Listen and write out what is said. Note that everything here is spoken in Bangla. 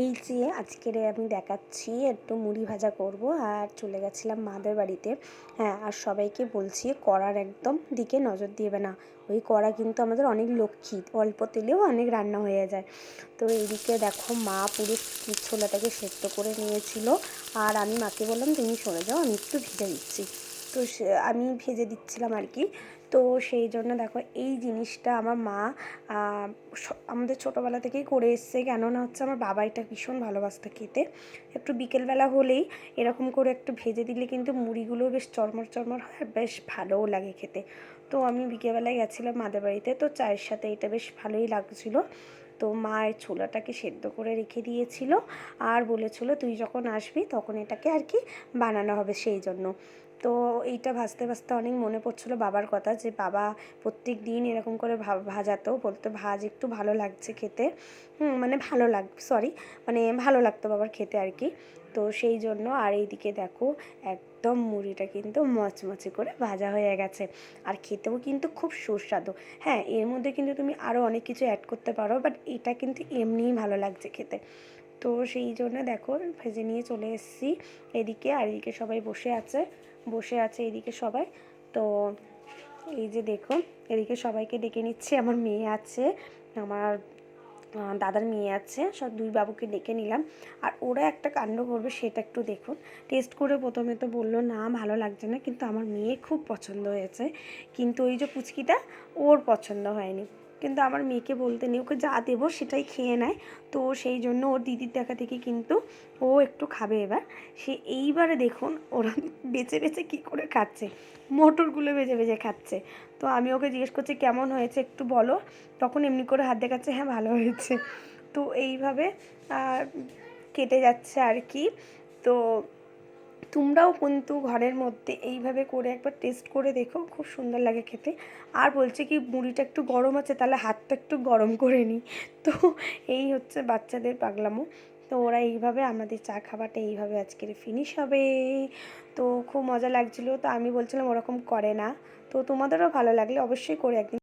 এই যে আজকের আমি দেখাচ্ছি একটু মুড়ি ভাজা করব আর চলে গেছিলাম মাদের বাড়িতে। হ্যাঁ, আর সবাইকে বলছি কড়ার একদম দিকে নজর দিবে না। ওই কড়া কিন্তু আমাদের অনেক লক্ষ্মী, অল্প তেলেও অনেক রান্না হয়ে যায়। তো এইদিকে দেখো মা পুরো ছোলাটাকে সেদ্ধ করে নিয়েছিল আর আমি মাকে বললাম তুমি সরে যাও, আমি একটু ভেজে দিচ্ছি। তো আমি ভেজে দিচ্ছিলাম আর কি। তো সেই জন্য দেখো এই জিনিসটা আমার মা আমাদের ছোটোবেলা থেকেই করে এসছে। কেননা হচ্ছে আমার বাবা এটা ভীষণ ভালোবাসতো খেতে। একটু বিকেলবেলা হলেই এরকম করে একটু ভেজে দিলে কিন্তু মুড়িগুলো বেশ চরমর চরমর হয় আর বেশ ভালোও লাগে খেতে। তো আমি বিকেলবেলায় গেছিলাম মাদের বাড়িতে, তো চায়ের সাথে এটা বেশ ভালোই লাগছিলো। তো মায়ের ছোলাটাকে সেদ্ধ করে রেখে দিয়েছিল আর বলেছিল তুই যখন আসবি তখন এটাকে আর কি বানানো হবে সেই জন্য। তো এইটা ভাজতে ভাজতে অনেক মনে পড়ছিল বাবার কথা, যে বাবা প্রত্যেক দিন এরকম করে ভাজাতো, বলতো ভাজ একটু ভালো লাগছে খেতে। মানে ভালো লাগতো বাবার খেতে আর কি। তো সেই জন্য আর এইদিকে দেখো একদম মুড়িটা কিন্তু মচমচে করে ভাজা হয়ে গেছে আর খেতেও কিন্তু খুব সুস্বাদু। হ্যাঁ, এর মধ্যে কিন্তু তুমি আরও অনেক কিছু অ্যাড করতে পারো, বাট এটা কিন্তু এমনিই ভালো লাগছে খেতে। তো সেই জন্য দেখো ভেজে নিয়ে চলে এসেছি এদিকে, আর এদিকে সবাই বসে আছে এদিকে সবাই। তো এই যে দেখো এদিকে সবাইকে ডেকে নিচ্ছি, আমার মেয়ে আছে, আমার দাদার মেয়ে আছে, সব দুই বাবুকে ডেকে নিলাম। আর ওরা একটা কাণ্ড করবে সেটা একটু দেখুন। টেস্ট করে প্রথমে তো বললো না ভালো লাগছে না, কিন্তু আমার মেয়ে খুব পছন্দ হয়েছে। কিন্তু ওই যে পুচকিটা, ওর পছন্দ হয়নি। কিন্তু আমার মেয়েকে বলতে নেই, ওকে যা দেবো সেটাই খেয়ে নেয়। তো সেই জন্য ওর দিদির দেখা থেকে কিন্তু ও একটু খাবে এবার। এইবারে দেখুন ওরা বেছে বেছে কী করে খাচ্ছে, মটরগুলো বেছে বেছে খাচ্ছে। তো আমি ওকে জিজ্ঞেস করছি কেমন হয়েছে একটু বলো, তখন এমনি করে হাত দেখাচ্ছে, হ্যাঁ ভালো হয়েছে। তো এইভাবে কেটে যাচ্ছে আর কি। তো তোমরাও কিন্তু ঘরের মধ্যে এইভাবে করে একবার টেস্ট করে দেখো, খুব সুন্দর লাগে খেতে। আর বলছে কি মুড়িটা একটু গরম আছে, তাহলে হাতটা একটু গরম করে নিই। তো এই হচ্ছে বাচ্চাদের পাগলামো। তো ওরা এইভাবে আমাদের চা খাবারটা এইভাবে আজকের ফিনিশ হবে। তো খুব মজা লাগছিলো, তো আমি বলছিলাম ওরকম করে না। তো তোমাদেরও ভালো লাগলে অবশ্যই করে একদিন